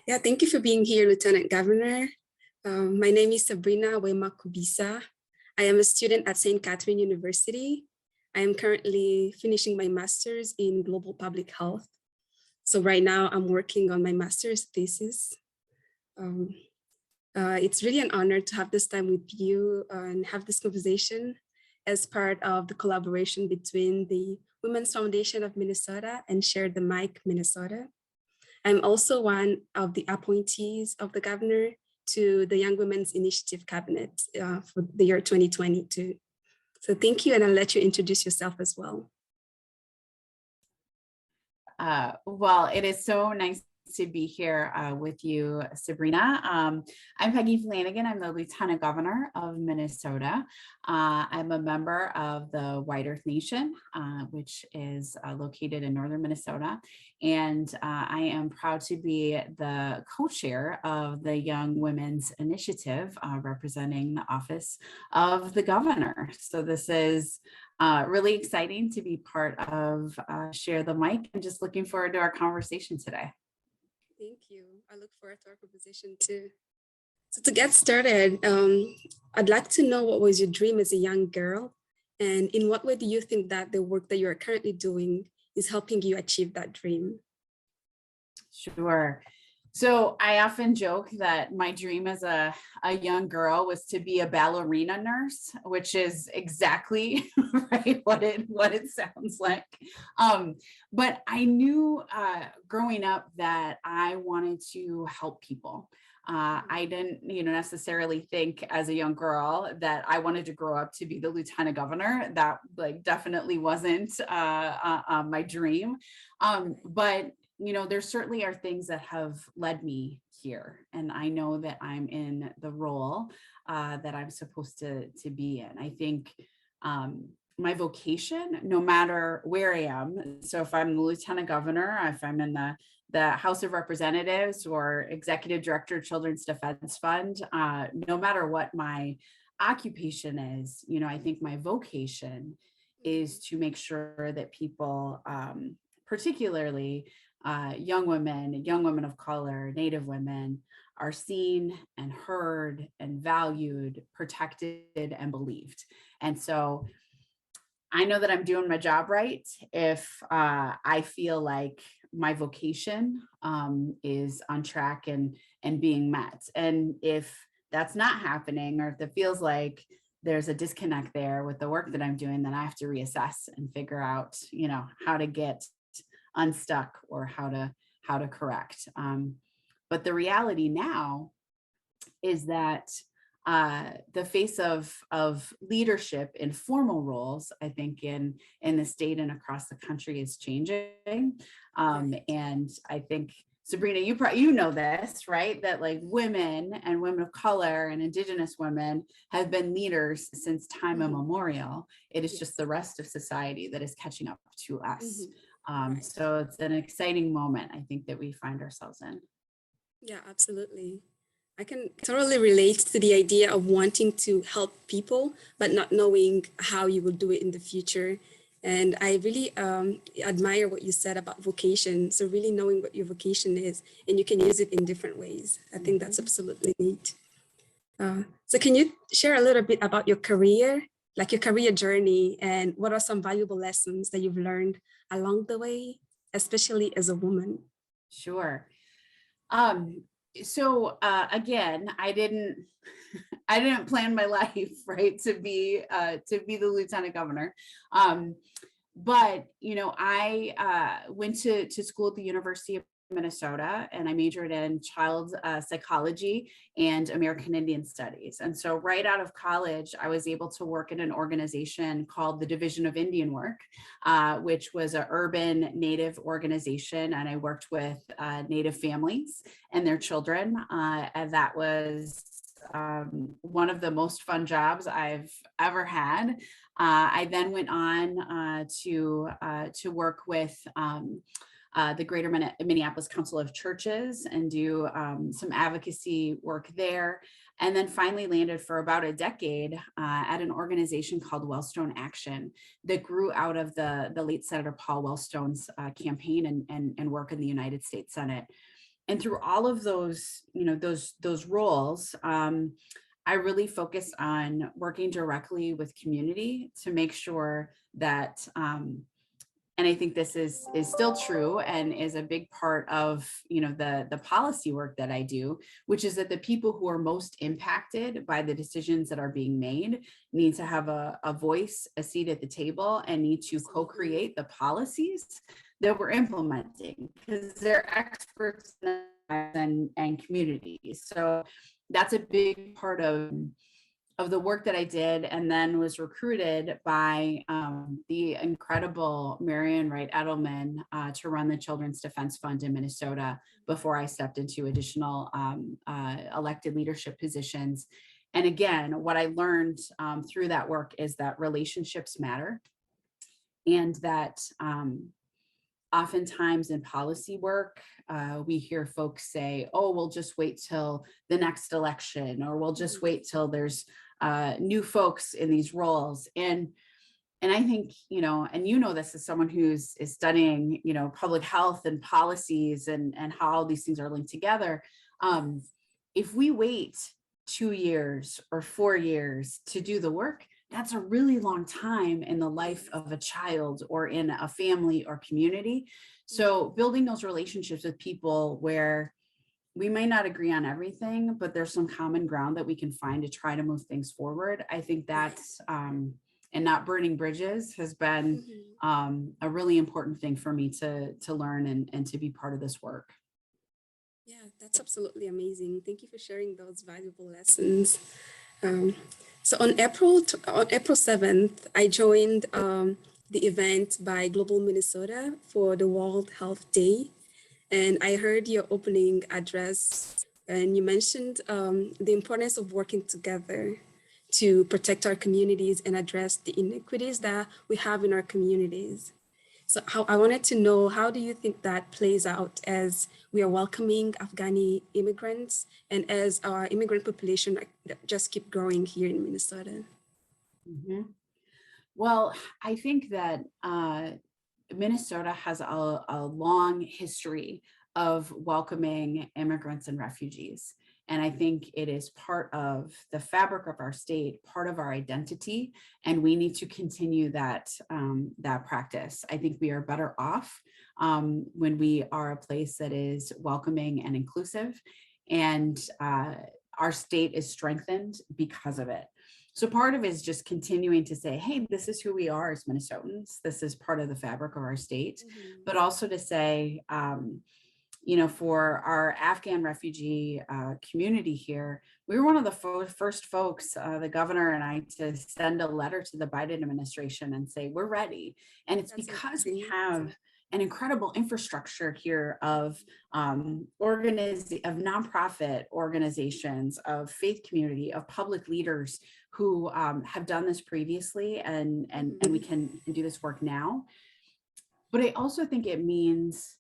Yeah, thank you for being here, Lieutenant Governor. My name is Sabrina Kubisa. I am a student at St. Catherine University. I am currently finishing my master's in global public health. So right now I'm working on my master's thesis. Um, it's really an honor to have this time with you and have this conversation as part of the collaboration between the Women's Foundation of Minnesota and Share the Mic Minnesota. I'm also one of the appointees of the governor to the Young Women's Initiative Cabinet for the year 2022. So thank you, and I'll let you introduce yourself as well. Well, it is so nice to be here with you, Sabrina. I'm Peggy Flanagan. I'm the Lieutenant Governor of Minnesota. I'm a member of the White Earth Nation, which is located in northern Minnesota. And I am proud to be the co-chair of the Young Women's Initiative, representing the office of the governor. So this is really exciting to be part of Share the Mic, and just looking forward to our conversation today. Thank you. I look forward to our conversation too. So to get started, I'd like to know, what was your dream as a young girl? And in what way do you think that the work that you are currently doing is helping you achieve that dream? Sure. So I often joke that my dream as a young girl was to be a ballerina nurse, which is exactly right what it sounds like. But I knew growing up that I wanted to help people. I didn't, necessarily think as a young girl that I wanted to grow up to be the lieutenant governor. That definitely wasn't my dream. But there certainly are things that have led me here, and I know that I'm in the role that I'm supposed to be in. I think my vocation, no matter where I am, so if I'm the lieutenant governor, if I'm in the House of Representatives or executive director of Children's Defense Fund, no matter what my occupation is, I think my vocation is to make sure that people, particularly young women of color, Native women, are seen and heard and valued, protected and believed. And so I know that I'm doing my job right if I feel like my vocation is on track and being met. And if that's not happening, or if it feels like there's a disconnect there with the work that I'm doing, then I have to reassess and figure out, how to get unstuck or how to correct. But the reality now is that the face of leadership in formal roles, I think in the state and across the country, is changing. And I think, Sabrina, you know this, right? That women and women of color and Indigenous women have been leaders since time immemorial. It is just the rest of society that is catching up to us. So it's an exciting moment, I think, that we find ourselves in. Yeah, absolutely. I can totally relate to the idea of wanting to help people, but not knowing how you will do it in the future. And I really admire what you said about vocation. So really knowing what your vocation is, and you can use it in different ways. I think that's absolutely neat. So can you share a little bit about your career, like your career journey, and what are some valuable lessons that you've learned along the way, especially as a woman? Sure. So again, I didn't plan my life, right, to be the lieutenant governor. But I went to school at the University of Minnesota, and I majored in child psychology and American Indian Studies. And so right out of college, I was able to work in an organization called the Division of Indian Work, which was an urban Native organization. And I worked with Native families and their children. And that was one of the most fun jobs I've ever had. I then went on to work with the Greater Minneapolis Council of Churches and do some advocacy work there. And then finally landed for about a decade at an organization called Wellstone Action that grew out of the late Senator Paul Wellstone's campaign and work in the United States Senate. And through all of those, those roles, I really focus on working directly with community to make sure that, and I think this is still true and is a big part of, the policy work that I do, which is that the people who are most impacted by the decisions that are being made need to have a voice, a seat at the table, and need to co-create the policies that we're implementing, because they're experts and communities. So that's a big part of the work that I did, and then was recruited by the incredible Marian Wright Edelman to run the Children's Defense Fund in Minnesota before I stepped into additional elected leadership positions. And again, what I learned through that work is that relationships matter, and that oftentimes in policy work, we hear folks say, oh, we'll just wait till the next election, or we'll just wait till there's new folks in these roles. And I think, and this as someone is studying, public health and policies and how all these things are linked together. If we wait 2 years or 4 years to do the work, that's a really long time in the life of a child or in a family or community. So building those relationships with people where we may not agree on everything, but there's some common ground that we can find to try to move things forward. I think that's, and not burning bridges has been a really important thing for me to learn and to be part of this work. Yeah, that's absolutely amazing. Thank you for sharing those valuable lessons. So on April 7th, I joined the event by Global Minnesota for the World Health Day. And I heard your opening address, and you mentioned the importance of working together to protect our communities and address the inequities that we have in our communities. So I wanted to know, how do you think that plays out as we are welcoming Afghani immigrants and as our immigrant population just keep growing here in Minnesota? Well, I think that Minnesota has a long history of welcoming immigrants and refugees. And I think it is part of the fabric of our state, part of our identity, and we need to continue that practice. I think we are better off when we are a place that is welcoming and inclusive, and our state is strengthened because of it. So part of it is just continuing to say, hey, this is who we are as Minnesotans. This is part of the fabric of our state, but also to say, for our Afghan refugee community here, we were one of the first folks, the governor and I, to send a letter to the Biden administration and say, we're ready. And it's because we have an incredible infrastructure here of nonprofit organizations, of faith community, of public leaders who have done this previously, and we can do this work now. But I also think it means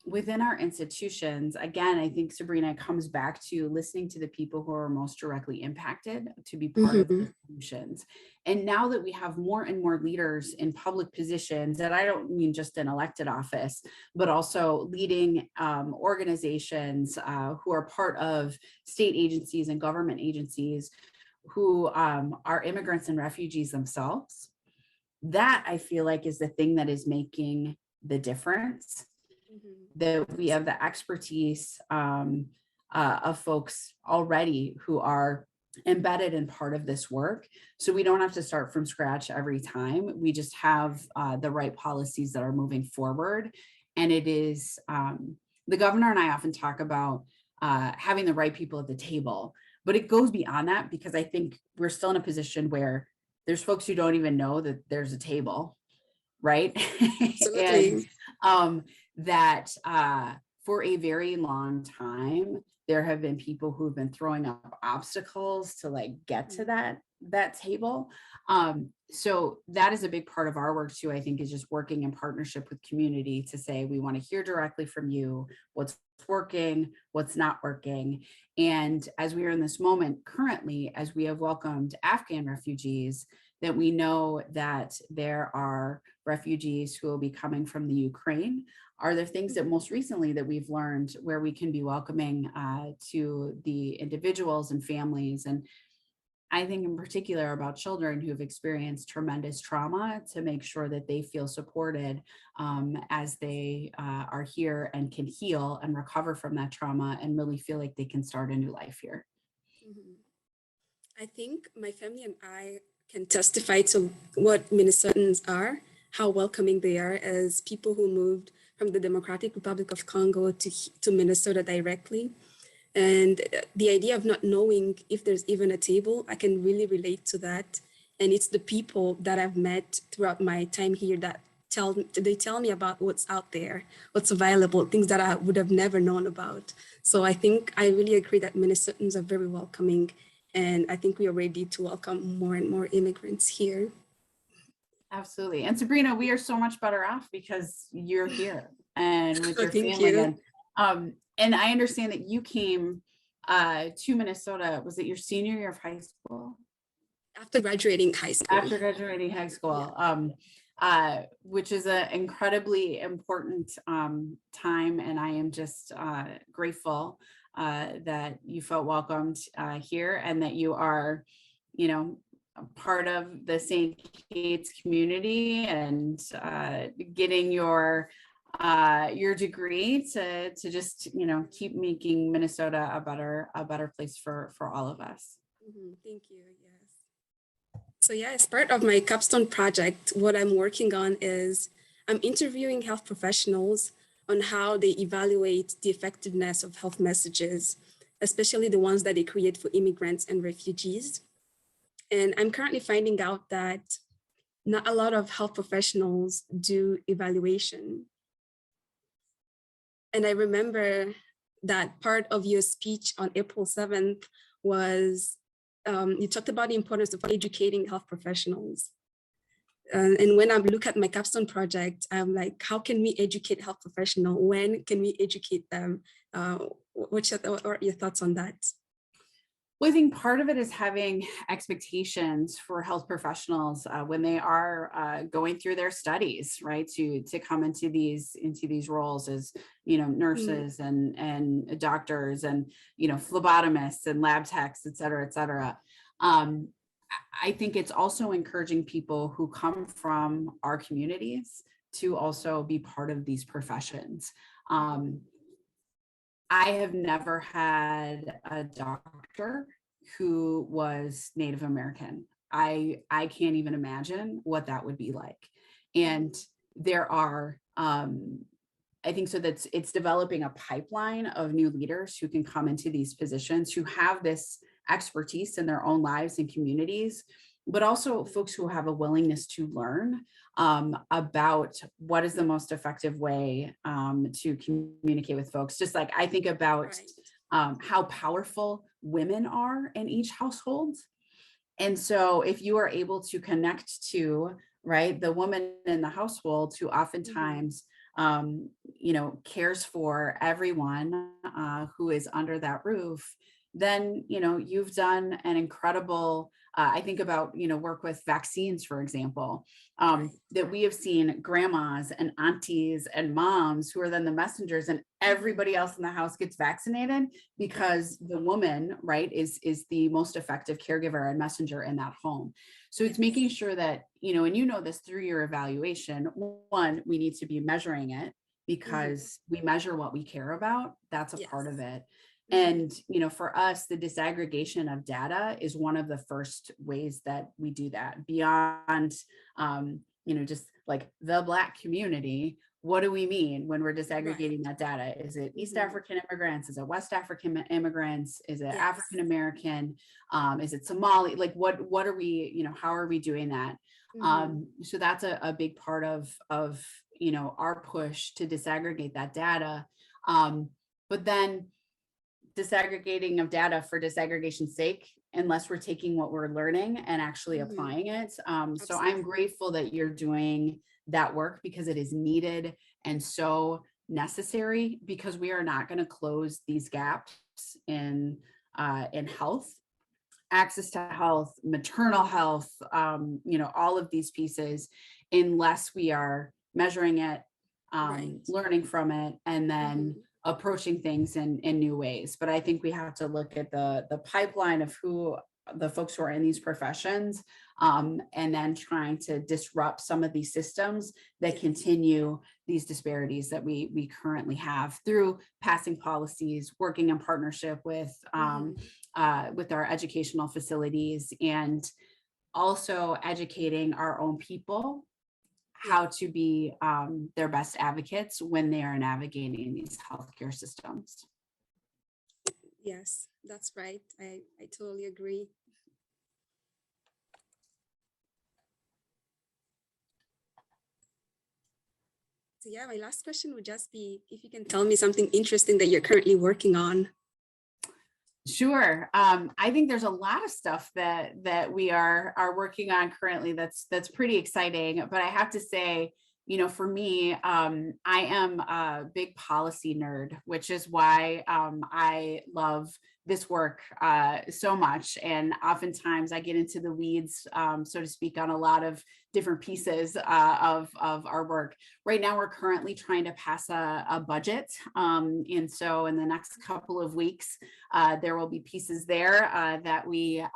within our institutions, again, I think, Sabrina, comes back to listening to the people who are most directly impacted to be part of the solutions. And now that we have more and more leaders in public positions, and I don't mean just in elected office, but also leading organizations who are part of state agencies and government agencies who are immigrants and refugees themselves, that I feel like is the thing that is making the difference. That we have the expertise of folks already who are embedded in part of this work. So we don't have to start from scratch every time. We just have the right policies that are moving forward. And it is, the governor and I often talk about having the right people at the table, but it goes beyond that, because I think we're still in a position where there's folks who don't even know that there's a table, right? Absolutely. And that for a very long time, there have been people who've been throwing up obstacles to get to that table. So that is a big part of our work too, I think, is just working in partnership with community to say, we want to hear directly from you what's working, what's not working. And as we are in this moment currently, as we have welcomed Afghan refugees, that we know that there are refugees who will be coming from the Ukraine, are there things that most recently that we've learned where we can be welcoming to the individuals and families? And I think in particular about children who've experienced tremendous trauma, to make sure that they feel supported as they are here and can heal and recover from that trauma and really feel like they can start a new life here. Mhm. I think my family and I can testify to what Minnesotans are, how welcoming they are as people who moved from the Democratic Republic of Congo to Minnesota directly. And the idea of not knowing if there's even a table, I can really relate to that. And it's the people that I've met throughout my time here that tell me about what's out there, what's available, things that I would have never known about. So I think I really agree that Minnesotans are very welcoming, and I think we are ready to welcome more and more immigrants here. Absolutely. And Sabrina, we are so much better off because you're here and with Oh, your thank family. you. And I understand that you came to Minnesota. Was it your senior year of high school? After graduating high school. After graduating high school, which is an incredibly important time. And I am just grateful that you felt welcomed here and that you are, you know, a part of the St. Kate's community and getting your degree to just, you know, keep making Minnesota a better place for all of us. Thank you. Yes. So yeah, as part of my capstone project, what I'm working on is I'm interviewing health professionals on how they evaluate the effectiveness of health messages, especially the ones that they create for immigrants and refugees. And I'm currently finding out that not a lot of health professionals do evaluation. And I remember that part of your speech on April 7th was you talked about the importance of educating health professionals. And when I look at my capstone project, I'm like, how can we educate health professionals? When can we educate them? What are your thoughts on that? Well, I think part of it is having expectations for health professionals when they are going through their studies, right? To come into these roles as, you know, nurses and doctors and, you know, phlebotomists and lab techs, et cetera, et cetera. I think it's also encouraging people who come from our communities to also be part of these professions. I have never had a doctor who was Native American. I can't even imagine what that would be like. And there are, I think so that's it's developing a pipeline of new leaders who can come into these positions, who have this expertise in their own lives and communities, but also folks who have a willingness to learn about what is the most effective way to communicate with folks. Just like I think about how powerful women are in each household. And so if you are able to connect to, right, the woman in the household who oftentimes, you know, cares for everyone who is under that roof, then, you know, you've done an incredible, I think about, you know, work with vaccines, for example, that we have seen grandmas and aunties and moms who are then the messengers, and everybody else in the house gets vaccinated because the woman, right, is the most effective caregiver and messenger in that home. So it's making sure that, you know, and you know this through your evaluation, one, we need to be measuring it because we measure what we care about. That's a part of it. And, you know, for us, the disaggregation of data is one of the first ways that we do that beyond, you know, just like the Black community. What do we mean when we're disaggregating that data? Is it East African immigrants? Is it West African immigrants? Is it African American? Is it Somali? Like what are we, you know, how are we doing that? So that's a big part of, you know, our push to disaggregate that data. But then disaggregating of data for disaggregation's sake, unless we're taking what we're learning and actually applying it. So I'm grateful that you're doing that work because it is needed and so necessary, because we are not going to close these gaps in health, access to health, maternal health, you know, all of these pieces, unless we are measuring it, Right. learning from it, and then Mhm. approaching things in new ways. But I think we have to look at the pipeline of who the folks who are in these professions, and then trying to disrupt some of these systems that Yes. continue these disparities that we currently have through passing policies, working in partnership Mhm. with our educational facilities, and also educating our own people Yeah. how to be their best advocates when they are navigating these healthcare systems. Yes, that's right. I totally agree. So yeah, my last question would just be if you can tell me something interesting that you're currently working on. Sure. I think there's a lot of stuff that we are working on currently that's pretty exciting. But I have to say, for me, I am a big policy nerd, which is why I love this work so much. And oftentimes I get into the weeds, so to speak, on a lot of different pieces of our work. Right now, we're currently trying to pass a budget. And so in the next couple of weeks, there will be pieces there that we're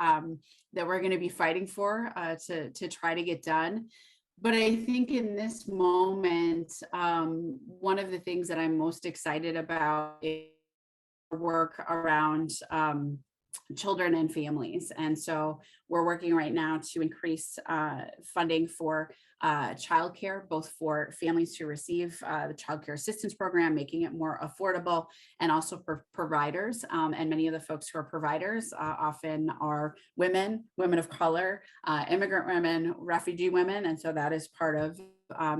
going to be fighting for to try to get done. But I think in this moment, one of the things that I'm most excited about is work around children and families. And so we're working right now to increase funding for childcare, both for families who receive the child care assistance program, making it more affordable, and also for providers. And many of the folks who are providers often are women of color, immigrant women, refugee women. And so that is part of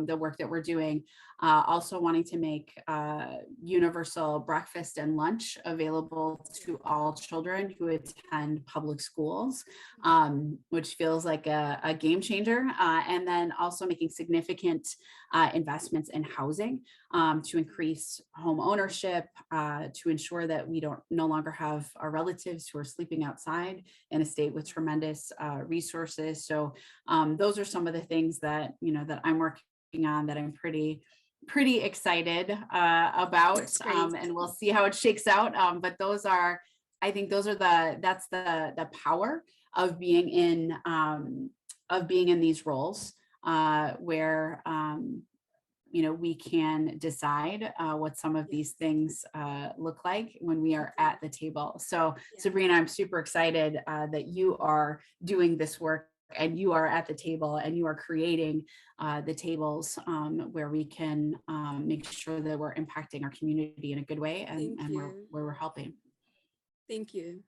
the work that we're doing. Also wanting to make universal breakfast and lunch available to all children who attend public schools, which feels like a game changer. And then also making significant investments in housing to increase home ownership, to ensure that we no longer have our relatives who are sleeping outside in a state with tremendous resources. So those are some of the things that that I'm working on that I'm pretty excited about, That's great. and we'll see how it shakes out. But I think those are that's the power of being in these roles where we can decide what some of these things look like when we are at the table. So Yeah. Sabrina, I'm super excited that you are doing this work and you are at the table and you are creating the tables where we can make sure that we're impacting our community in a good way, and Thank you. where we're helping. Thank you.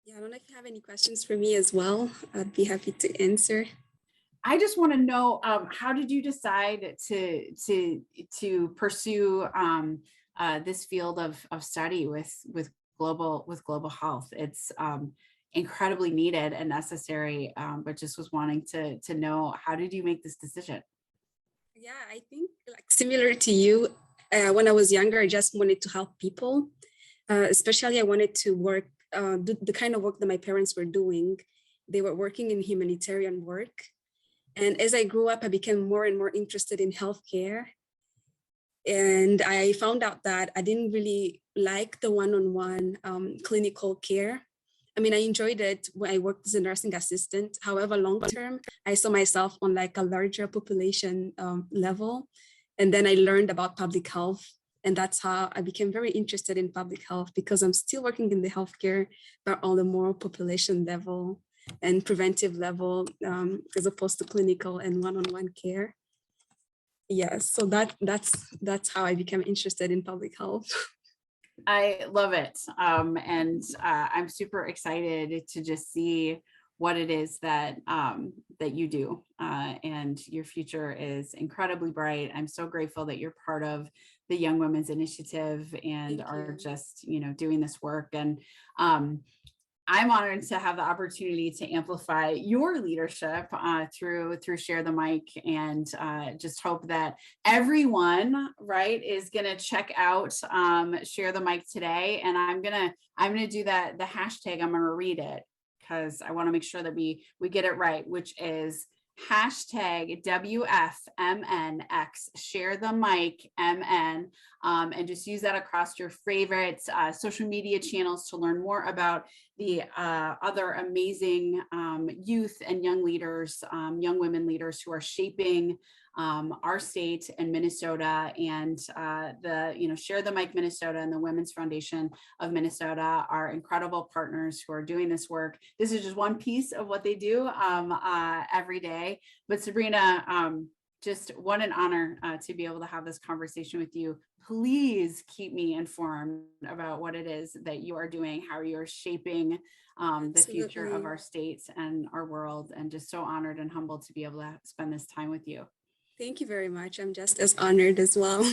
Yeah, I don't know if you have any questions for me as well. I'd be happy to answer. I just want to know, how did you decide to pursue this field of study with global health? It's incredibly needed and necessary, but just was wanting to know, how did you make this decision? Yeah, I think like similar to you, when I was younger, I just wanted to help people. Especially, I wanted to work, do the kind of work that my parents were doing. They were working in humanitarian work. And as I grew up, I became more and more interested in healthcare. And I found out that I didn't really like the one-on-one clinical care. I mean, I enjoyed it when I worked as a nursing assistant. However, long term, I saw myself on like a larger population level. And then I learned about public health. And that's how I became very interested in public health, because I'm still working in the healthcare, but on the more population level and preventive level, as opposed to clinical and one-on-one care. Yes, so that's how I became interested in public health. I love it. And I'm super excited to just see what it is that you do. And your future is incredibly bright. I'm so grateful that you're part of the Young Women's Initiative and Thank are you. just, doing this work. And I'm honored to have the opportunity to amplify your leadership through Share the Mic, and just hope that everyone, right, is going to check out Share the Mic today. And I'm gonna do the hashtag. I'm going to read it because I want to make sure that we get it right, which is hashtag WFMNX, share the mic MN, and just use that across your favorite social media channels to learn more about the other amazing youth and young leaders, young women leaders who are shaping our state and Minnesota, and the Share the Mic Minnesota and the Women's Foundation of Minnesota are incredible partners who are doing this work. This is just one piece of what they do every day. But Sabrina, just what an honor to be able to have this conversation with you. Please keep me informed about what it is that you are doing, how you are shaping the future of our states and our world, and just so honored and humbled to be able to spend this time with you. Thank you very much. I'm just as honored as well.